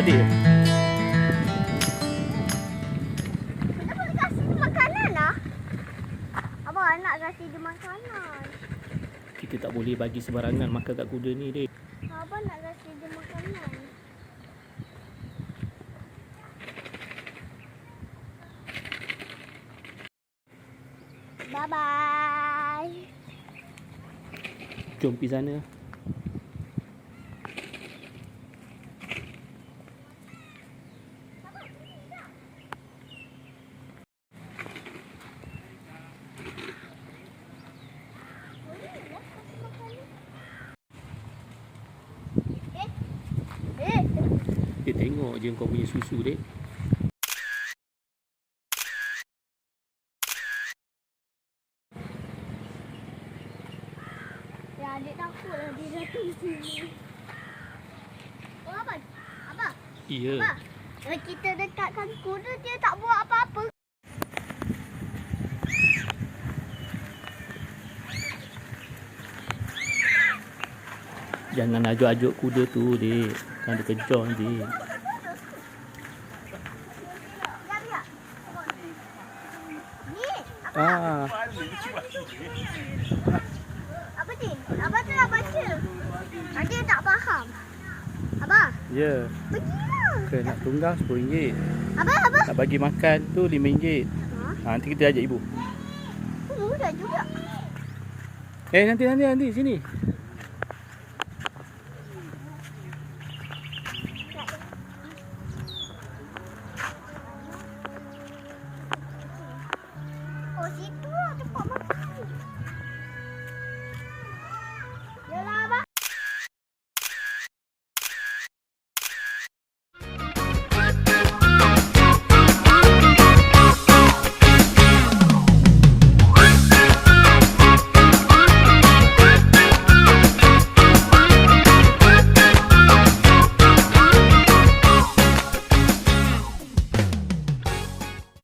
ada. Kenapa nak kasih dia makanan lah? Abang nak kasih dia makanan. Kita tak boleh bagi sembarangan makan kat kuda ni, Dek. Abang nak kasih dia makanan. Bye-bye. Jom pergi sana. Dia tengok je kau punya susu, Dek. Ya, adik takut lah dia datang sini. Oh, abang. Abang. Ya. Abang. Kalau kita dekatkan kuda, dia tak buat apa-apa. Jangan ajuk-ajuk kuda tu, Dek. Kan dia kejar nanti. Biar. Ni, Ah, apa ni? Abang tu nak baca. Adik tak faham. Abang, ya. pergilah. Ke nak tunggang RM10. Abang. Nak bagi makan tu RM5. Nanti kita ajak ibu. Mudah juga. Nanti sini.